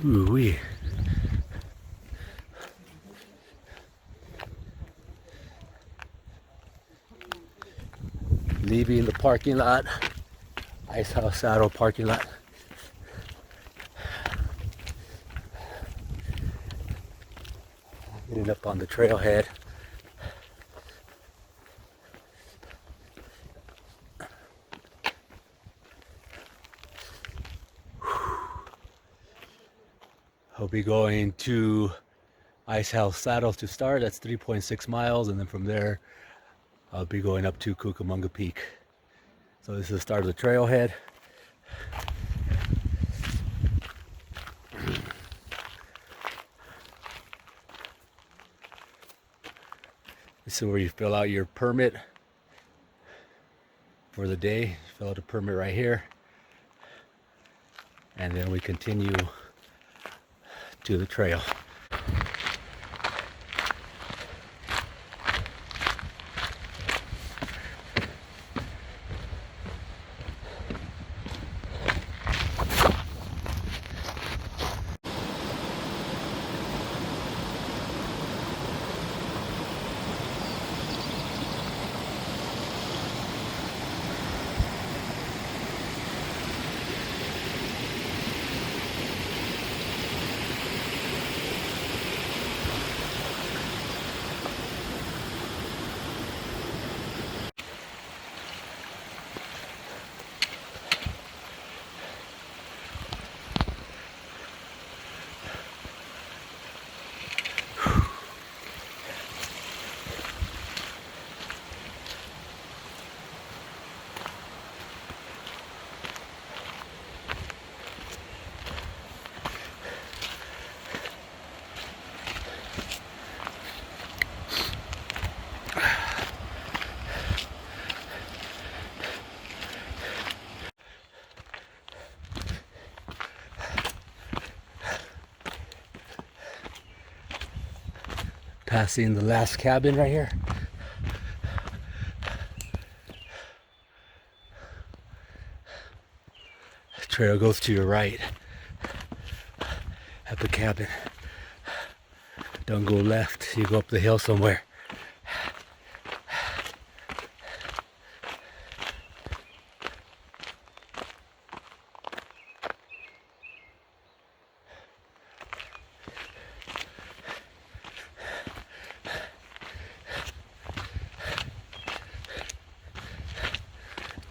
Ooh-wee. Leaving the parking lot, Ice House Saddle parking lot. Getting up on the trailhead. I'll be going to Ice House Saddle to start. That's 3.6 miles, and then from there I'll be going up to Cucamunga Peak. So this is the start of the trailhead. This is where you fill out your permit for the day. Fill out a permit right here, and then we continue to the trail. Passing the last cabin right here. The trail goes to your right at the cabin. Don't go left, you go up the hill somewhere.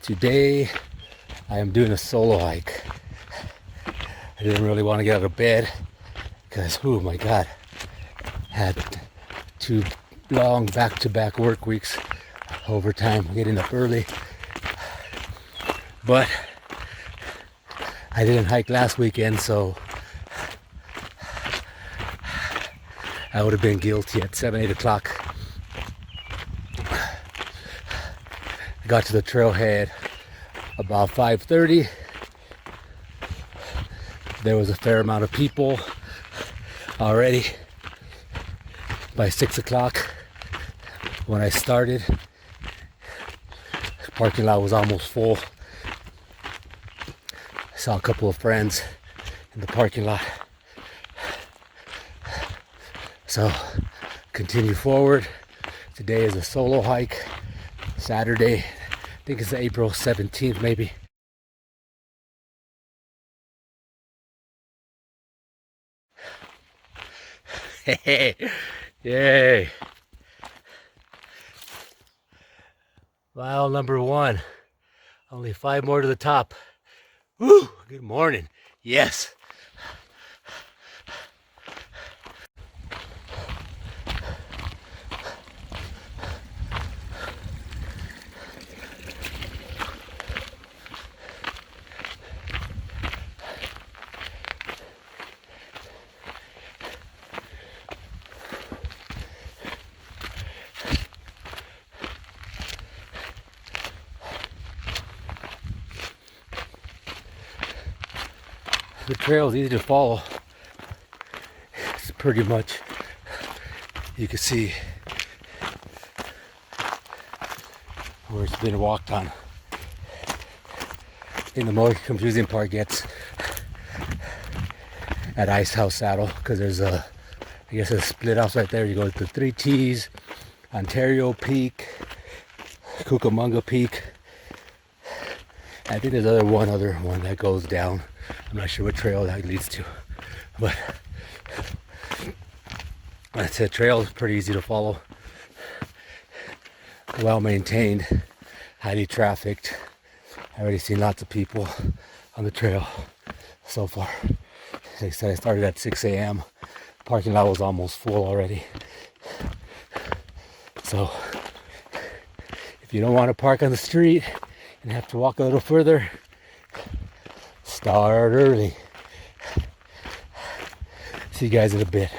Today I am doing a solo hike. I didn't really want to get out of bed because, oh my God, had 2 long back-to-back work weeks, overtime, getting up early. But I didn't hike last weekend, so I would have been guilty at 7, 8 o'clock. I got to the trailhead about 5:30. There was a fair amount of people already. By 6 o'clock when I started, the parking lot was almost full. I saw a couple of friends in the parking lot. So continue forward. Today is a solo hike. Saturday, I think it's April 17th maybe. Hey, yay. Mile number 1. Only 5 more to the top. Woo, good morning. Yes. The trail is easy to follow. It's pretty much, you can see where it's been walked on. I think the most confusing part gets at Ice House Saddle, because there's I guess a split off right there. You go to 3Ts, Ontario Peak, Cucamunga Peak. I think there's one other one that goes down. I'm not sure what trail that leads to, but that's a trail. It's pretty easy to follow, well maintained, highly trafficked. I already seen lots of people on the trail so far. Like I said, I started at 6 a.m. Parking lot was almost full already. So if you don't want to park on the street and have to walk a little further, start early. See you guys in a bit.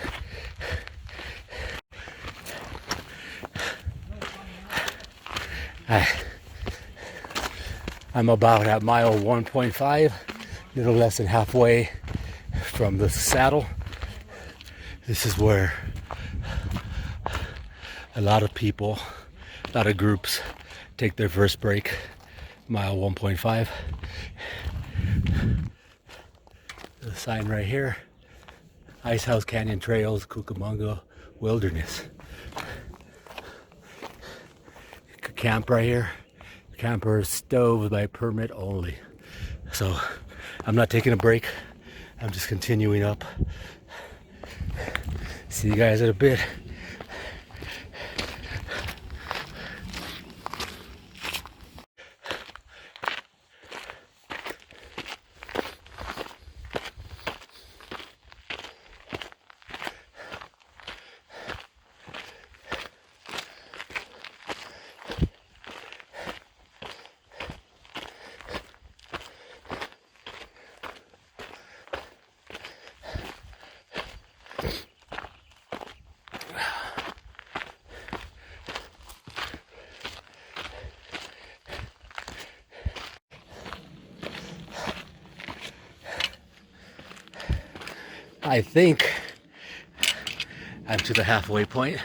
I'm about at mile 1.5, a little less than halfway from the saddle. This is where a lot of people, a lot of groups take their first break, mile 1.5. The sign right here, Ice House Canyon Trails, Cucamunga Wilderness. You could camp right here. Camper stove by permit only. So I'm not taking a break. I'm just continuing up. See you guys in a bit. I think I'm to the halfway point.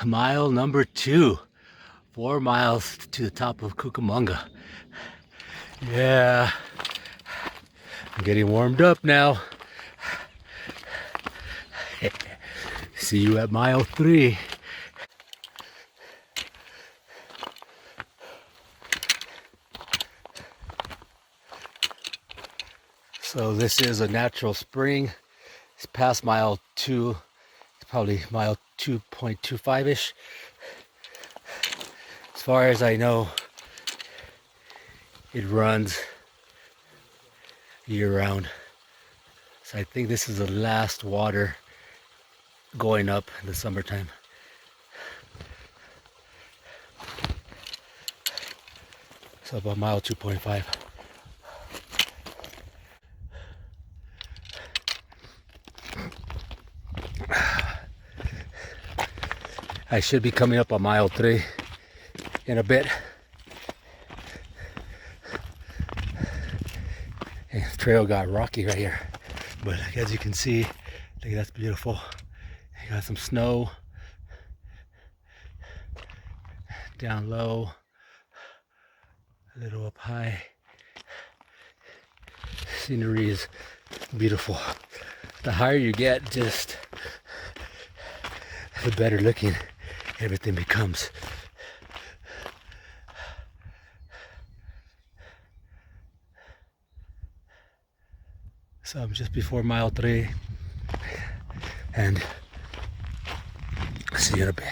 Mile number 2, 4 miles to the top of Cucamunga. Yeah, I'm getting warmed up now. See you at mile 3. So this is a natural spring. It's past mile 2. It's probably mile 2.25-ish. As far as I know, it runs year round. So I think this is the last water going up in the summertime. So about mile 2.5. I should be coming up on mile 3 in a bit. And the trail got rocky right here, but as you can see, look, that's beautiful. You got some snow down low, a little up high. Scenery is beautiful. The higher you get, just the better looking everything becomes. So I'm just before mile 3, and see you in a bit.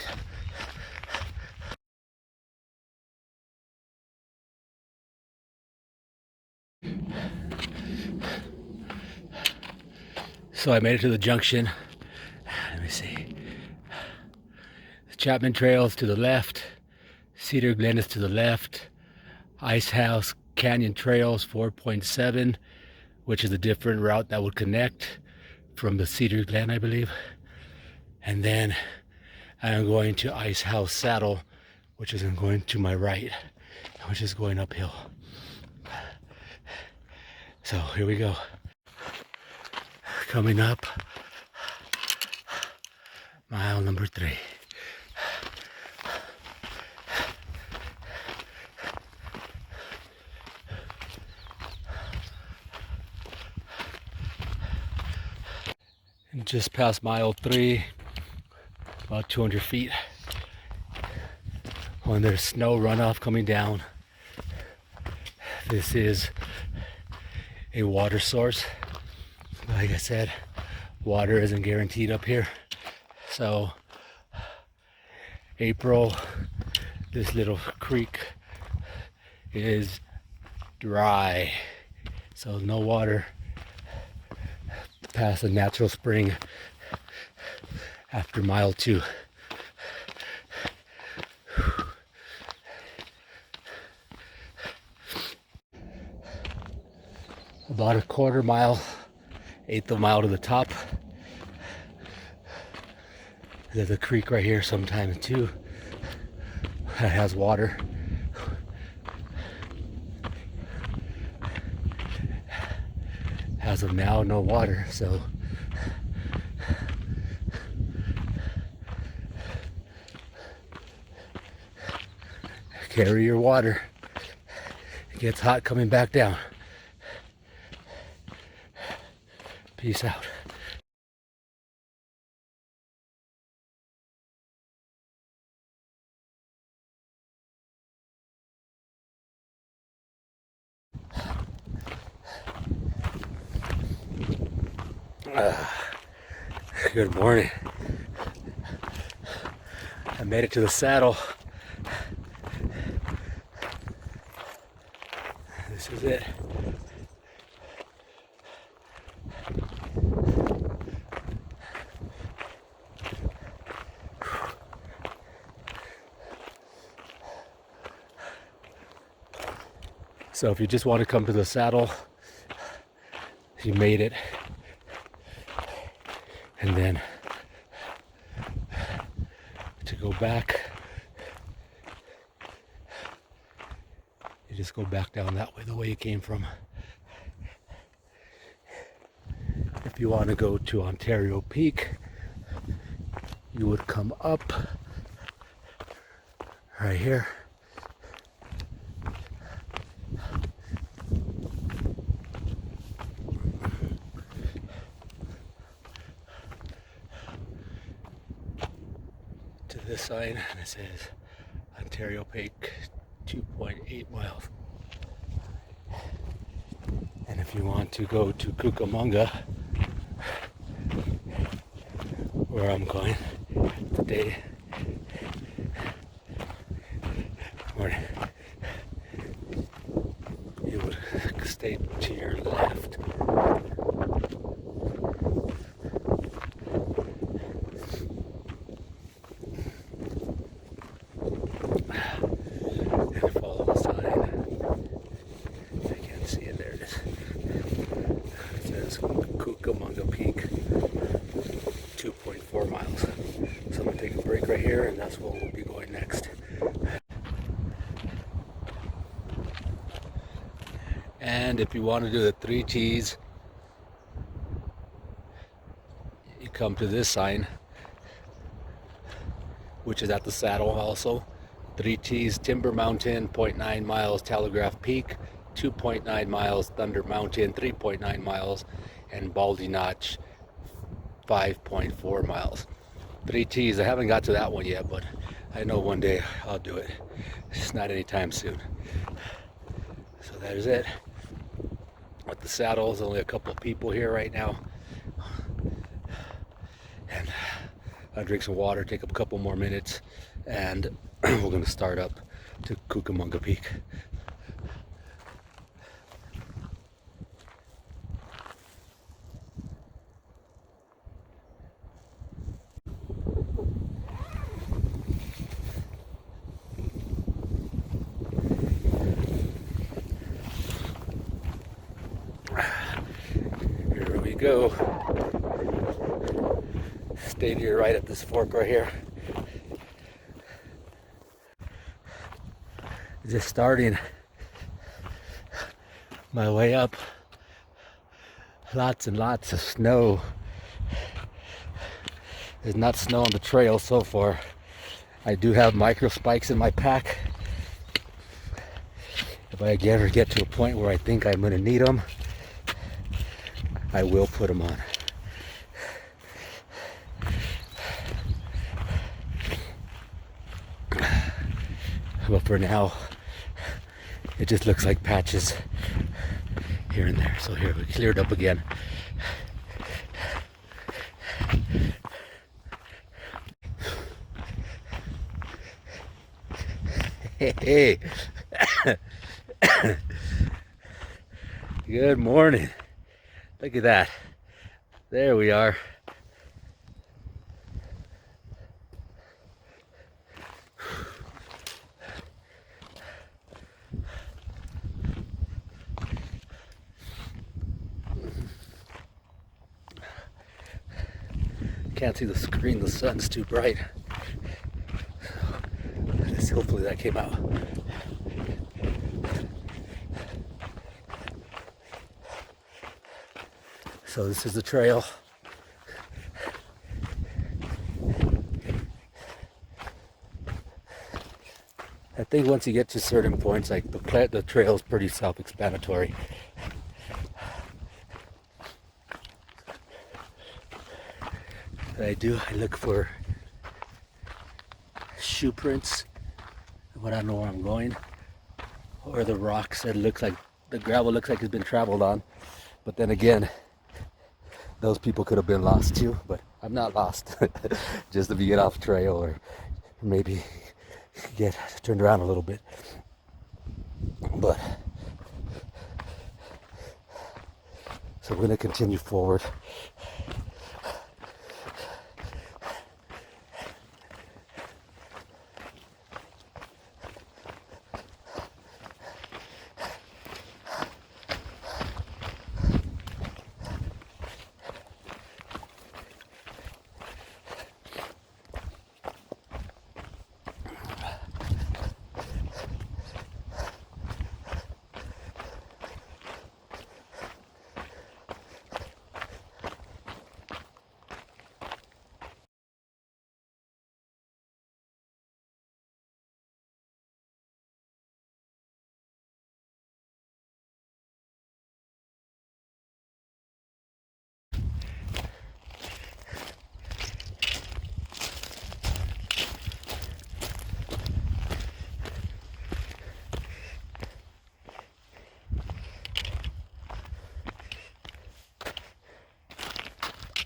So I made it to the junction. Let me see. The Chapman Trails to the left, Cedar Glen is to the left, Ice House Canyon Trails 4.7, which is a different route that would connect from the Cedar Glen, I believe. And then I'm going to Ice House Saddle, which is going to my right, which is going uphill. So here we go. Coming up, mile number 3. And just past mile 3, about 200 feet, when there's snow runoff coming down. This is a water source. Like I said, water isn't guaranteed up here. So April, this little creek is dry. So no water past a natural spring after mile 2. About a quarter mile, eighth of a mile to the top. There's a creek right here sometime too that has water. As of now, no water, so carry your water. It gets hot coming back down. Peace out. Good morning. I made it to the saddle. This is it. So if you just want to come to the saddle, you made it. And then to go back, you just go back down that way, the way you came from. If you want to go to Ontario Peak, you would come up right here. To this sign, and it says Ontario Peak 2.8 miles. And if you want to go to Cucamunga, where I'm going today, morning, you would stay to your left. And follow the sign. I can't see it, there it is. It says Cucamunga Peak, 2.4 miles. So I'm going to take a break right here, and that's where we'll be going next. And if you want to do the 3 T's, you come to this sign, which is at the saddle also. 3 T's, Timber Mountain, 0.9 miles, Telegraph Peak, 2.9 miles, Thunder Mountain, 3.9 miles, and Baldy Notch, 5.4 miles. 3 T's, I haven't got to that one yet, but I know one day I'll do it. It's not anytime soon. So that is it. With the saddles, only a couple of people here right now. And I'll drink some water, take up a couple more minutes, and we're going to start up to Cucamunga Peak. Here we go. Stayed here right at this fork right here. Just starting my way up. Lots and lots of snow. There's not snow on the trail so far. I do have micro spikes in my pack. If I ever get to a point where I think I'm going to need them, I will put them on. But for now, it just looks like patches here and there. So here, we cleared up again. Hey, good morning. Look at that. There we are. Can't see the screen, the sun's too bright. Hopefully that came out. So this is the trail. I think once you get to certain points, like the trail is pretty self-explanatory. I look for shoe prints when I know where I'm going, or the rocks that looks like the gravel looks like it's been traveled on. But then again, those people could have been lost too, but I'm not lost. Just if you get off trail or maybe get turned around a little bit. But so we're gonna continue forward.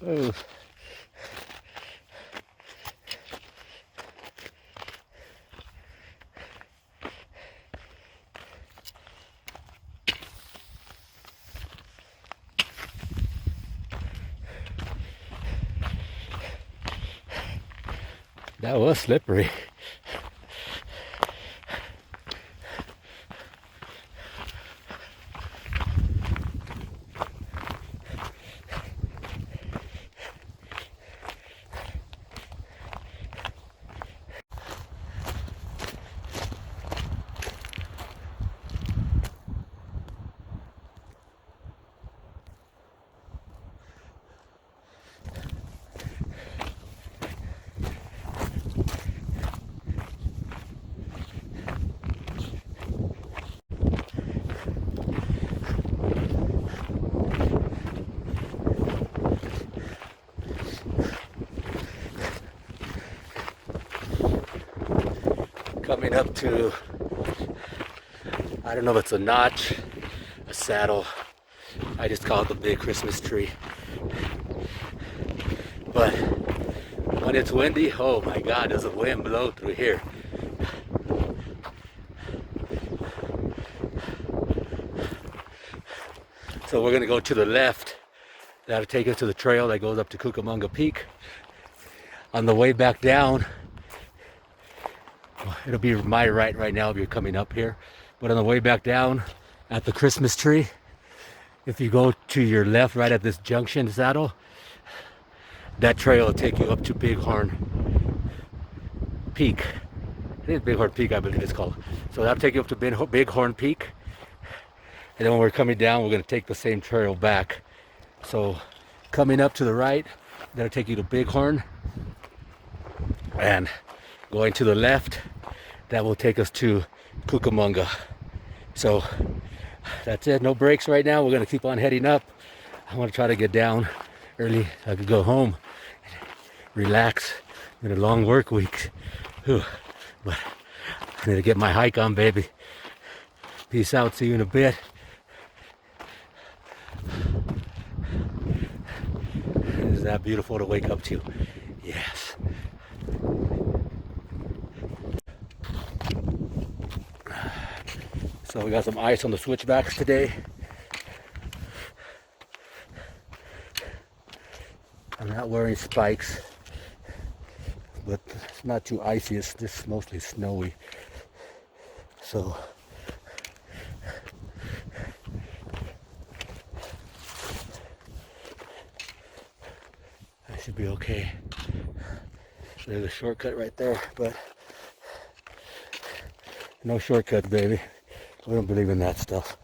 Oh. That was slippery. Coming up to, I don't know if it's a notch, a saddle. I just call it the big Christmas tree. But when it's windy, oh my God, does the wind blow through here. So we're gonna go to the left. That'll take us to the trail that goes up to Cucamunga Peak. On the way back down, it'll be my right now if you're coming up here. But on the way back down at the Christmas tree, if you go to your left right at this junction saddle, that trail will take you up to Bighorn Peak. I think it's Bighorn Peak, I believe it's called. So that'll take you up to Bighorn Peak. And then when we're coming down, we're gonna take the same trail back. So coming up to the right, that'll take you to Bighorn. And going to the left, that will take us to Cucamunga. So that's it, no breaks right now. We're gonna keep on heading up. I wanna try to get down early so I could go home, relax. Been a long work week. Whew. But I need to get my hike on, baby. Peace out. See you in a bit. Is that beautiful to wake up to? Yes. So we got some ice on the switchbacks today. I'm not wearing spikes, but it's not too icy. It's just mostly snowy. So I should be okay. There's a shortcut right there, but no shortcuts, baby. We don't believe in that stuff.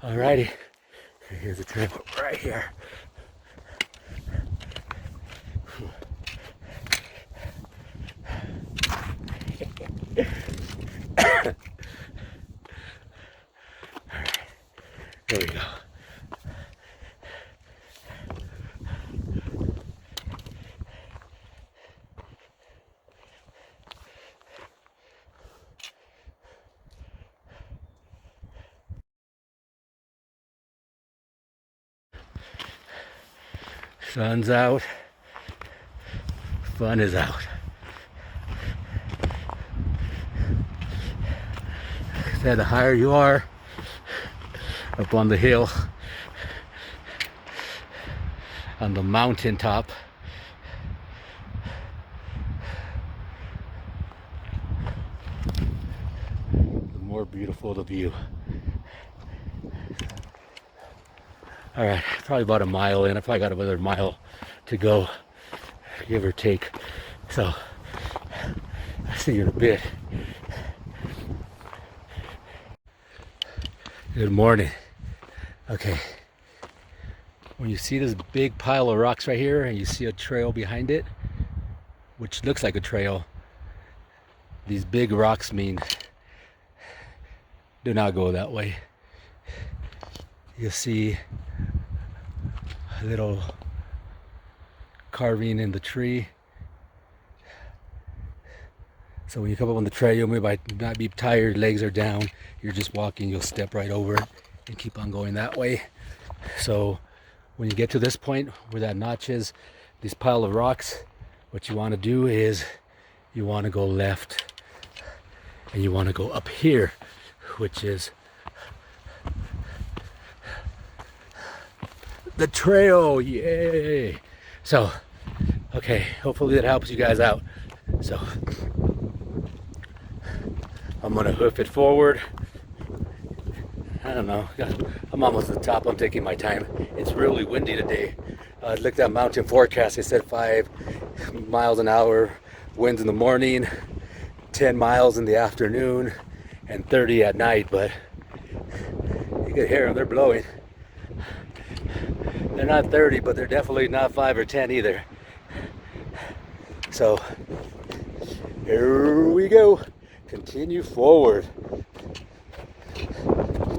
Alrighty, here's the trail right here. Alright, there we go. Sun's out, fun is out. Like I said, the higher you are up on the hill, on the mountain top, the more beautiful the view. All right, probably about a mile in. I probably got another mile to go, give or take. So I'll see you in a bit. Good morning. Okay, when you see this big pile of rocks right here and you see a trail behind it, which looks like a trail, these big rocks mean do not go that way. You'll see a little carving in the tree. So when you come up on the trail, you might not be tired, legs are down, you're just walking, you'll step right over it and keep on going that way. So when you get to this point where that notch is, this pile of rocks, what you want to do is you want to go left and you want to go up here, which is the trail. Yay! So okay, hopefully that helps you guys out. So I'm gonna hoof it forward. I don't know, I'm almost at the top. I'm taking my time. It's really windy today. I looked at mountain forecast. They said 5 miles an hour winds in the morning, 10 miles in the afternoon, and 30 at night. But you can hear them, they're blowing. They're not 30, but they're definitely not 5 or 10 either. So here we go. Continue forward.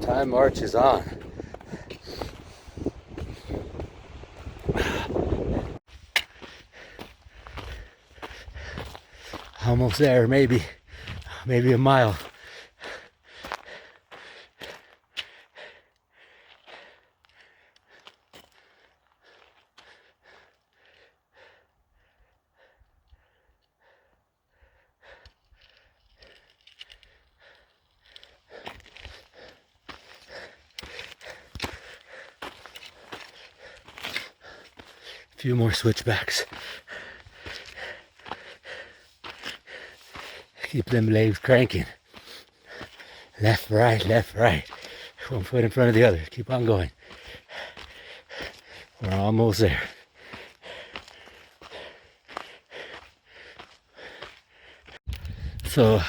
Time marches on. Almost there, maybe a mile. A few more switchbacks. Keep them legs cranking. Left, right, left, right. One foot in front of the other. Keep on going. We're almost there. So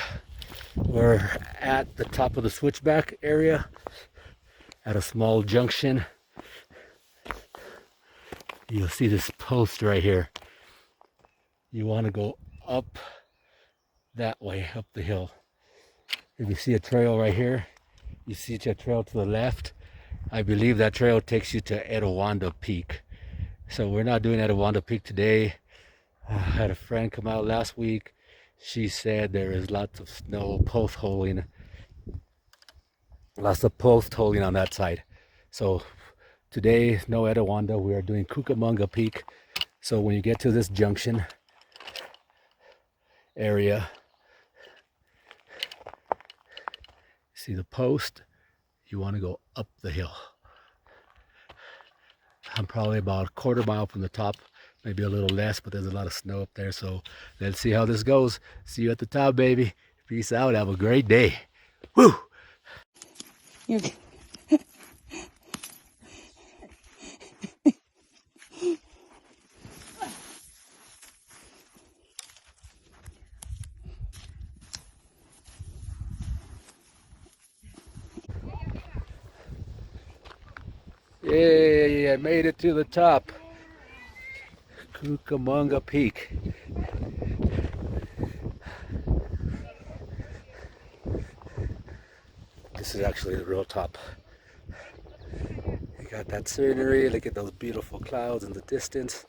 we're at the top of the switchback area at a small junction. You'll see this post right here. You want to go up that way, up the hill. If you see a trail right here, you see a trail to the left, I believe that trail takes you to Etowanda Peak. So we're not doing Etowanda Peak today. I had a friend come out last week. She said there is lots of snow post holing, on that side. So today, no Etowanda. We are doing Cucamunga Peak. So when you get to this junction area, see the post, you want to go up the hill. I'm probably about a quarter mile from the top, maybe a little less, but there's a lot of snow up there. So let's see how this goes. See you at the top, baby. Peace out. Have a great day. Woo! You're Yay, I made it to the top. Cucamunga Peak. This is actually the real top. You got that scenery, look at those beautiful clouds in the distance.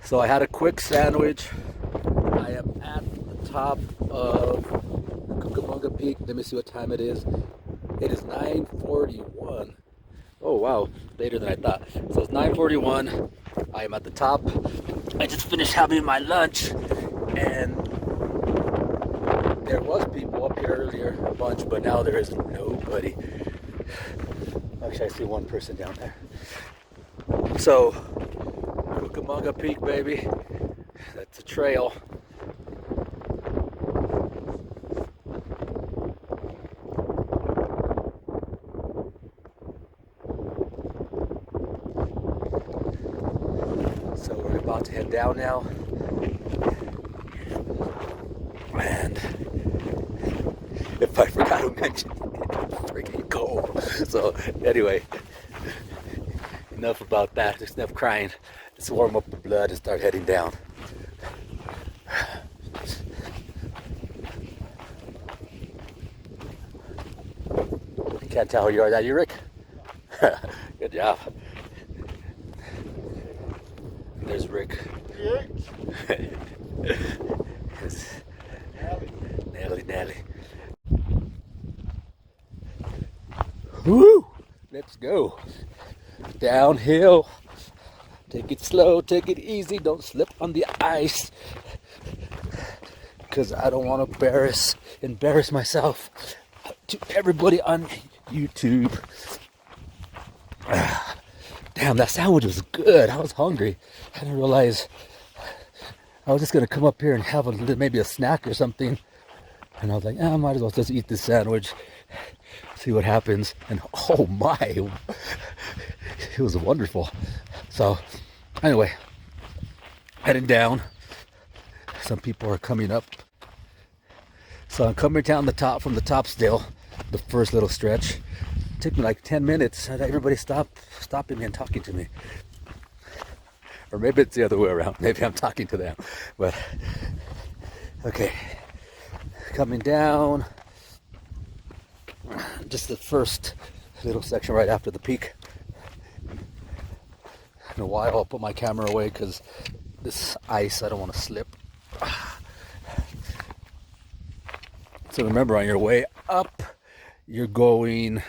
So I had a quick sandwich. I am at the top of Cucamunga Peak. Let me see what time it is. It is 9:41. Oh wow, later than I thought. So it's 9:41. I am at the top. I just finished having my lunch, and there was people up here earlier, a bunch, but now there is nobody. Actually, I see one person down there. So, Cucamunga Peak, baby. That's a trail. So we're about to head down now. And if I forgot to mention, it's freaking cold. So anyway, enough about that. There's enough crying. Let's warm up the blood and start heading down. Can't tell who you are. Is that you, Rick? Good job. There's Rick. Nelly. Woo! Let's go. Downhill. Take it slow, take it easy. Don't slip on the ice. Because I don't want to embarrass myself to everybody on YouTube. Damn, that sandwich was good. I was hungry. I didn't realize I was just going to come up here and have maybe a snack or something. And I was like, I might as well just eat this sandwich, see what happens. And oh my, it was wonderful. So anyway, heading down. Some people are coming up. So I'm coming down from the top still, the first little stretch. It took me like 10 minutes. Everybody stopping me and talking to me. Or maybe it's the other way around. Maybe I'm talking to them. But, okay. Coming down. Just the first little section right after the peak. In a while I'll put my camera away because this ice, I don't want to slip. So remember, on your way up, you're going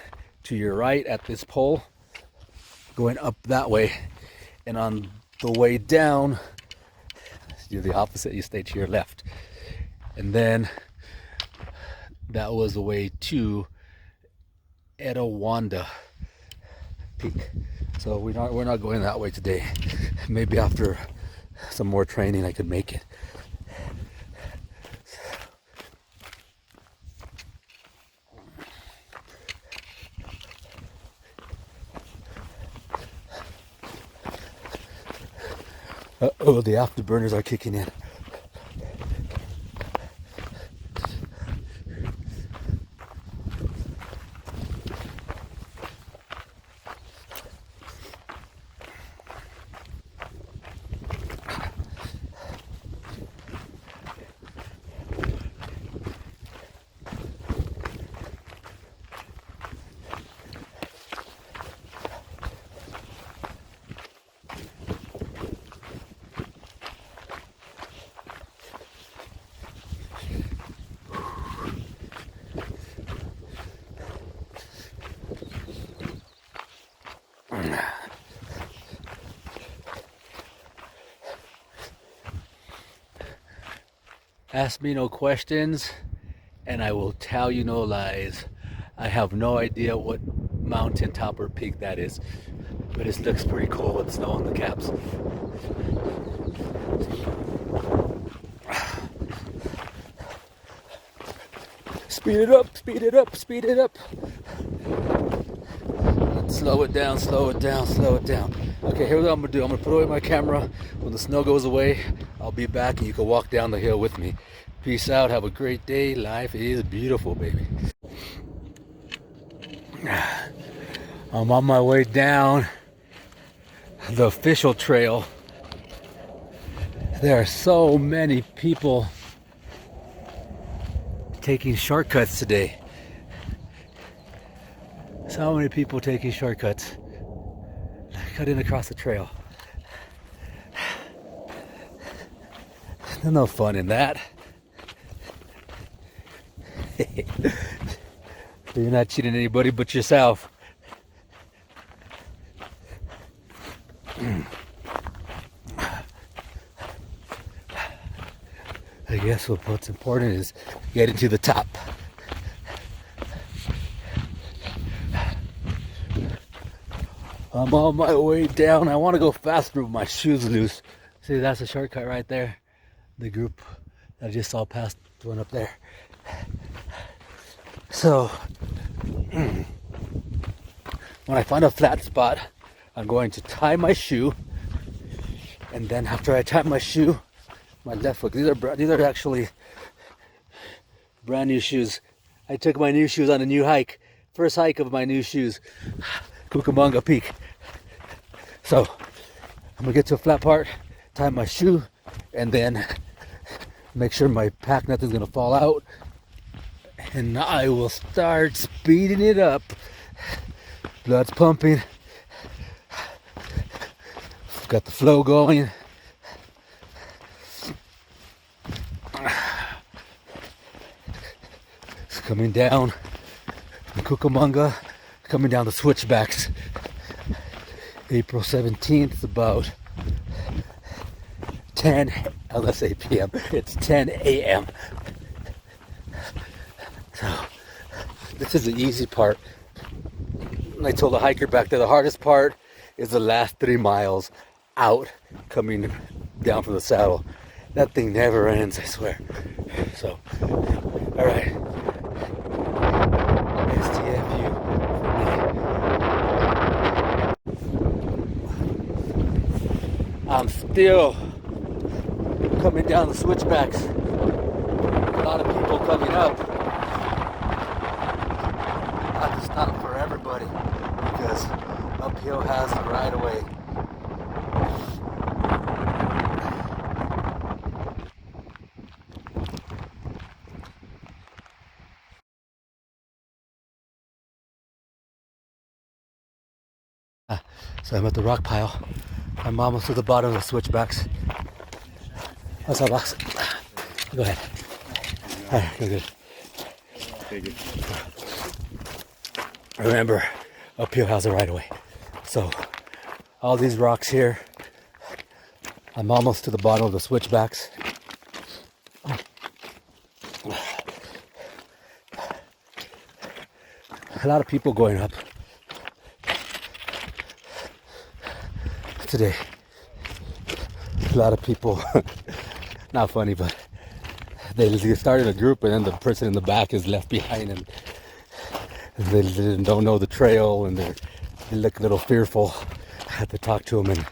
to your right at this pole, going up that way. And on the way down, you're the opposite, you stay to your left. And then that was the way to Etowanda Peak. So we're not going that way today. Maybe after some more training I could make it. Uh-oh, the afterburners are kicking in. Ask me no questions, and I will tell you no lies. I have no idea what mountain top or peak that is, but it looks pretty cool with snow on the caps. Speed it up, speed it up, speed it up. Slow it down, slow it down, slow it down. Okay, here's what I'm gonna do. I'm gonna put away my camera. When the snow goes away, I'll be back and you can walk down the hill with me. Peace out, have a great day. Life is beautiful, baby. I'm on my way down the official trail. There are so many people taking shortcuts today. So many people taking shortcuts, cutting across the trail. There's no fun in that. You're not cheating anybody but yourself. I guess what's important is getting to the top. I'm on my way down. I want to go faster with my shoes loose. See, that's a shortcut right there. The group that I just saw past one up there. So, when I find a flat spot, I'm going to tie my shoe. And then after I tie my shoe, my left foot, these are actually brand new shoes. I took my new shoes on a new hike. First hike of my new shoes. Cucamunga Peak. So I'm gonna get to a flat part, tie my shoe, and then make sure my pack nothing's gonna fall out, and I will start speeding it up. Blood's pumping, got the flow going. It's coming down the Cucamunga, coming down the switchbacks. April 17th, about 10, let's say p.m. It's 10 a.m. So this is the easy part. I told the hiker back there the hardest part is the last 3 miles out coming down from the saddle. That thing never ends, I swear. So, all right. STFU for me. I'm still coming down the switchbacks. A lot of people coming up. I have to stop for everybody because uphill has the right of way. So I'm at the rock pile. I'm almost to the bottom of the switchbacks. What's up, boss? Go ahead. All right, you're good. Okay, good. Remember, uphill has the right of way. So all these rocks here, I'm almost to the bottom of the switchbacks. A lot of people going up today. A lot of people, not funny, but they started a group and then the person in the back is left behind and they don't know the trail and they look a little fearful. I had to talk to them and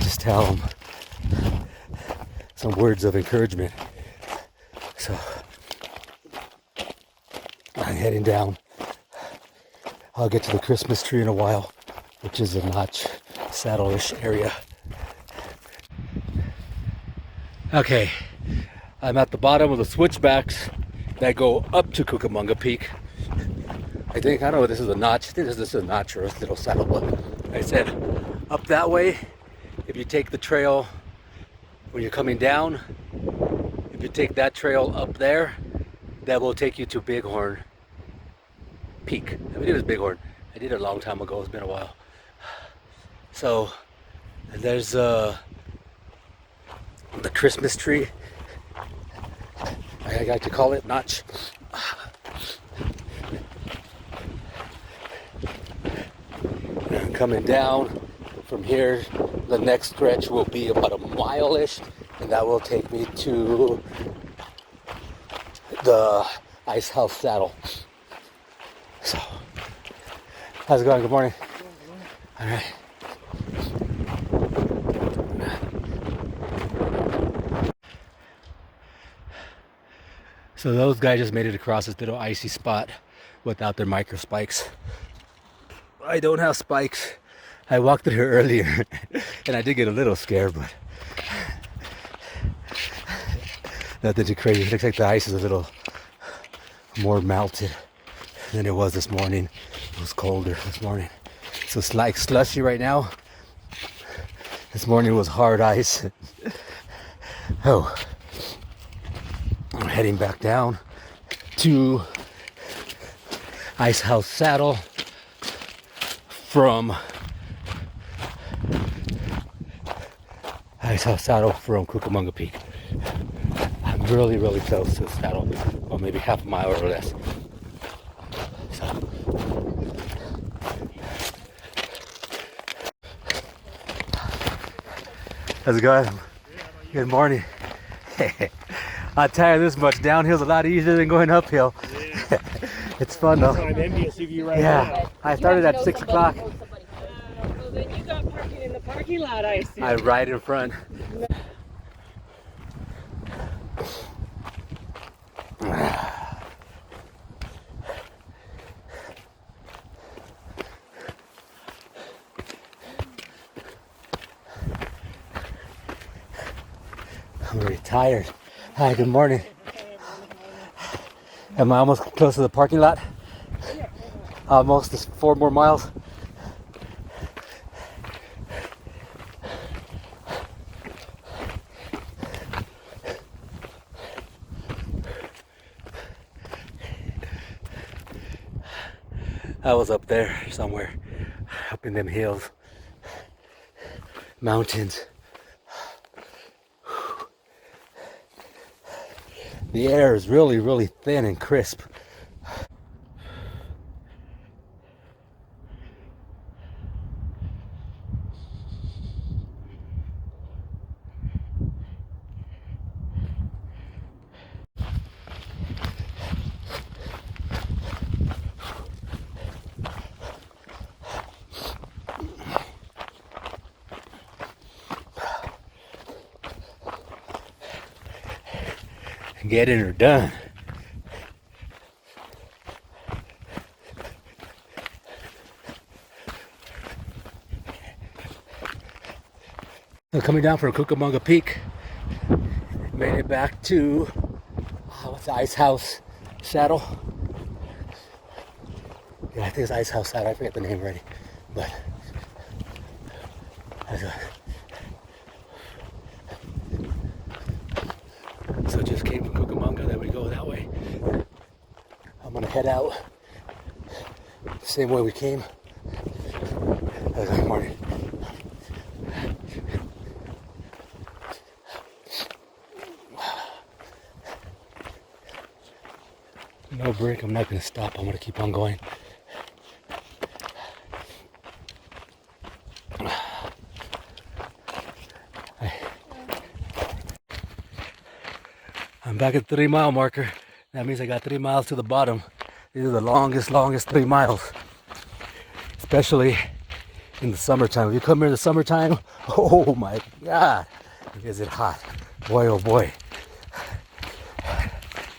just tell them some words of encouragement. So I'm heading down. I'll get to the Christmas tree in a while, which is a notch saddle-ish area. Okay, I'm at the bottom of the switchbacks that go up to Cucamunga Peak. I don't know if this is a notch. I think this is a notch or a little saddle, but I said up that way. If you take the trail when you're coming down, if you take that trail up there, that will take you to Bighorn Peak. I mean, it was Bighorn. I did it a long time ago. It's been a while. So there's the Christmas tree. I like to call it notch. And coming down from here, the next stretch will be about a mile-ish, and that will take me to the Ice House Saddle. So, how's it going? Good morning. All right. So those guys just made it across this little icy spot without their micro spikes. I don't have spikes. I walked through here earlier and I did get a little scared, but nothing too crazy. It looks like the ice is a little more melted than it was this morning. It was colder this morning. So it's like slushy right now. This morning was hard ice. Oh, I'm heading back down to Ice House Saddle from Cucamunga Peak. I'm really close to the saddle, or maybe half a mile or less. So, how's it going? Good morning. I tell you, this much downhill's a lot easier than going uphill. Yeah. It's fun though. I'm envious of you right Yeah, now. I started at 6 o'clock. Well, then you got parking in the parking lot, I see. I'm right in front. I'm really tired. Hi, good morning. Am I almost close to the parking lot? Almost, just 4 more miles. I was up there somewhere, up in them hills, mountains. The air is really thin and crisp. Get it or done. So coming down from Cucamunga Peak, made it back to what's the Ice House Saddle? Yeah, I think it's Ice House Saddle. I forget the name already, but so just came from Cucamunga. Then we go that way. I'm gonna head out the same way we came. Good morning. No break. I'm not gonna stop. I'm gonna keep on going. I'm back at the 3 mile marker. That means I got 3 miles to the bottom. These are the longest 3 miles. Especially in the summertime. If you come here in the summertime, oh my God, is it hot. boy, oh boy.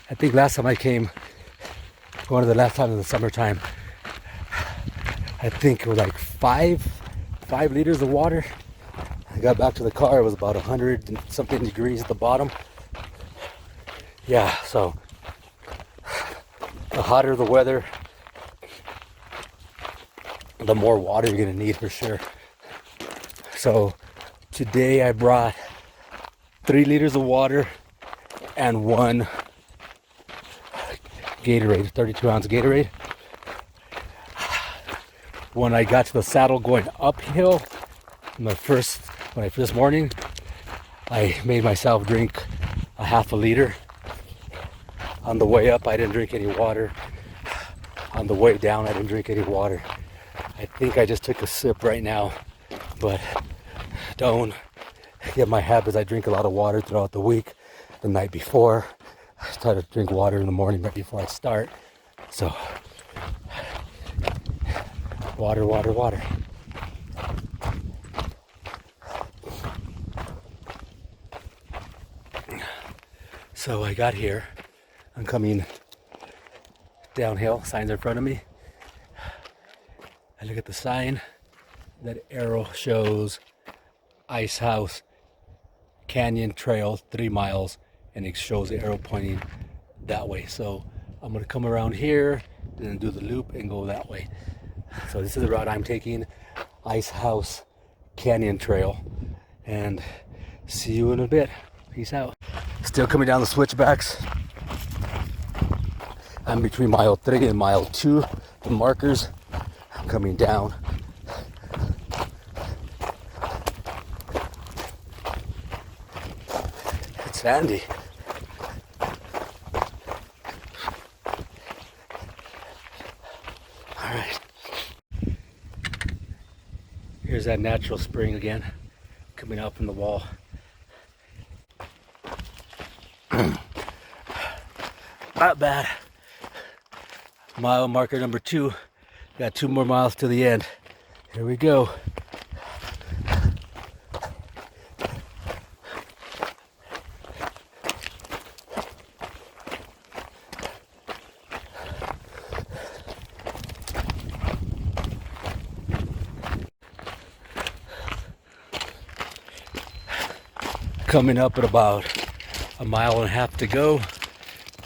I think last time I came, one of the last times in the summertime, I think it was like five liters of water. I got back to the car, it was about 100 and something degrees at the bottom. Yeah, so the hotter the weather, the more water you're gonna need for sure. So today I brought 3 liters of water and 1 Gatorade, 32-ounce Gatorade. When I got to the saddle going uphill, this morning, I made myself drink a half a liter. On the way up, I didn't drink any water. On the way down, I didn't drink any water. I think I just took a sip right now, but don't get my habits. I drink a lot of water throughout the week. The night before, I try to drink water in the morning right before I start. So, water, water, water. So I got here. I'm coming downhill. Signs in front of me. I look at the sign. That arrow shows Ice House Canyon Trail 3 miles, and it shows the arrow pointing that way. So I'm gonna come around here and then do the loop and go that way. So this is the route I'm taking, Ice House Canyon Trail, and see you in a bit. Peace out. Still coming down the switchbacks. I'm between mile 3 and mile 2, the markers. I'm coming down. It's sandy. All right. Here's that natural spring again, coming out from the wall. Not bad. Mile marker number 2. Got 2 more miles to the end. Here we go. Coming up at about 1.5 miles to go.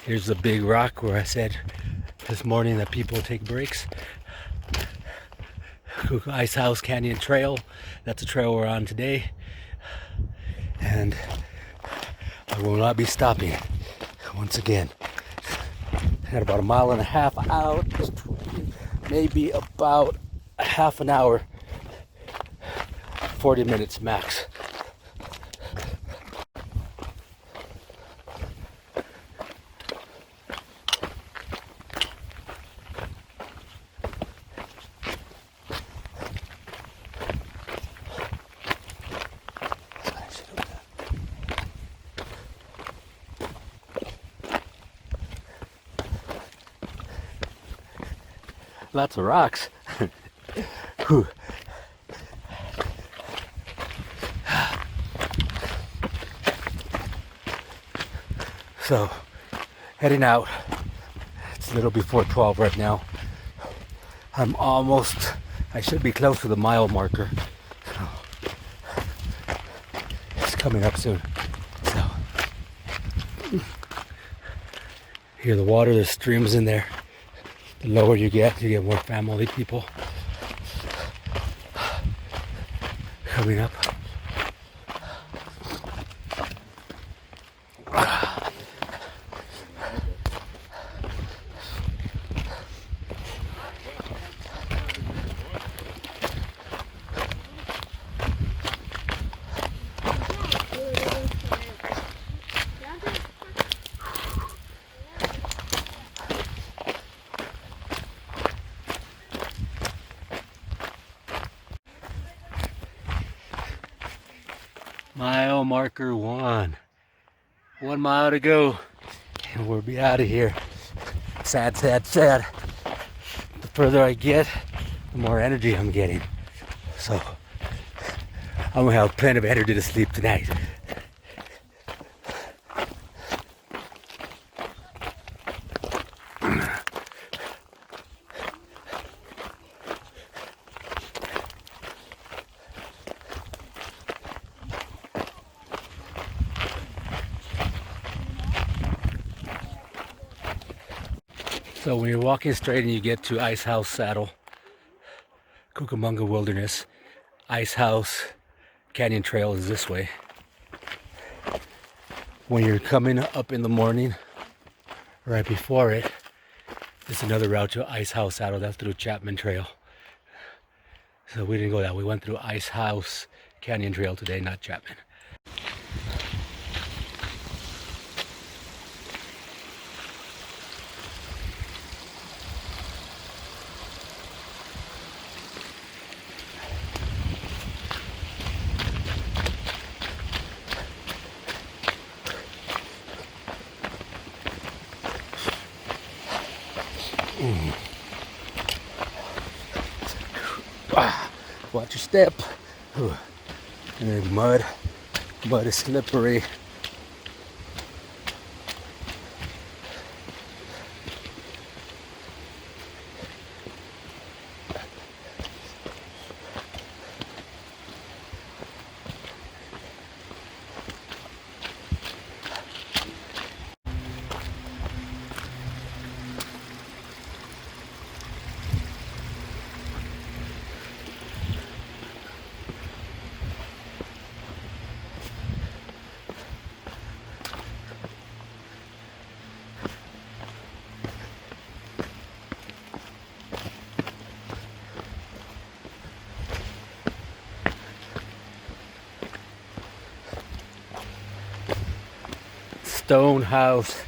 Here's the big rock where I said this morning that people take breaks. Ice House Canyon Trail. That's the trail we're on today. And I will not be stopping once again. Had about 1.5 miles out. Maybe about half an hour. 40 minutes max. Lots of rocks. Whew. So, heading out. It's a little before 12 right now. I should be close to the mile marker. So, it's coming up soon. So, hear the water, there's streams in there. The lower you get more family people coming up. Mile marker 1. 1 mile to go. And we'll be out of here. Sad, sad, sad. The further I get, the more energy I'm getting. So, I'm gonna have plenty of energy to sleep tonight. So when you're walking straight and you get to Ice House Saddle, Cucamunga Wilderness, Ice House Canyon Trail is this way. When you're coming up in the morning, right before it, it's another route to Ice House Saddle. That's through Chapman Trail. So we didn't go that. We went through Ice House Canyon Trail today, not Chapman. Watch your step. And then mud. Mud is slippery. Stone house.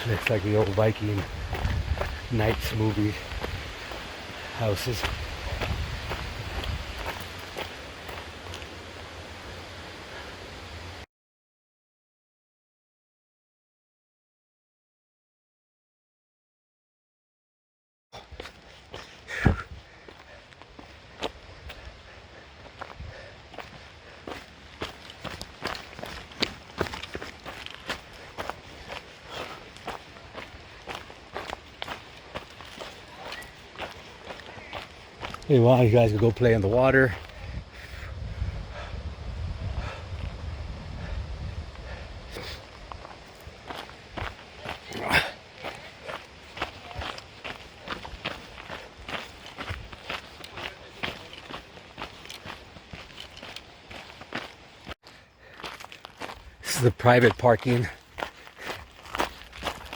Looks like the old Viking Knights movie houses. Hey, wow, you guys can go play in the water. This is the private parking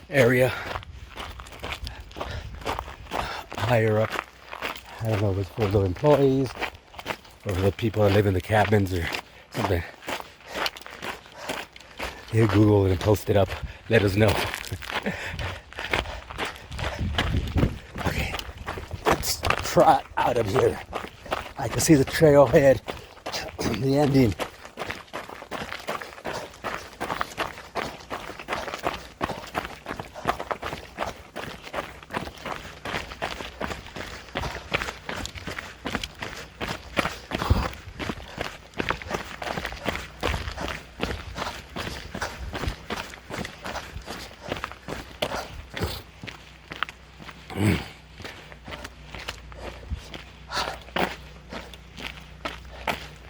area higher up. I don't know if it's for the employees or for the people that live in the cabins or something. You Google it and post it up. Let us know. Okay, let's trot out of here. I can see the trailhead, the ending.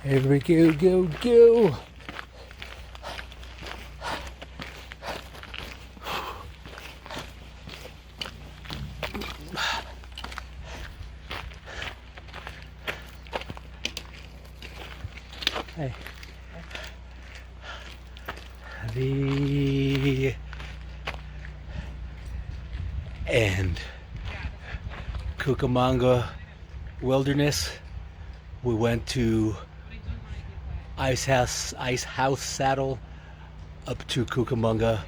Here we go, go, go. Hey. The end. Cucamunga Wilderness. We went to Ice House Saddle up to Cucamunga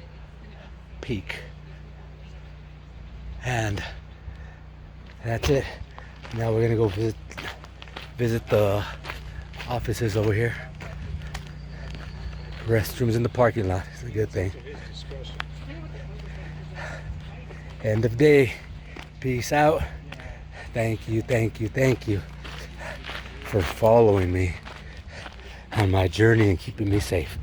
Peak. And that's it. Now we're gonna go visit the offices over here. Restrooms in the parking lot. It's a good thing. End of day. Peace out. Thank you, thank you, thank you for following me on my journey and keeping me safe.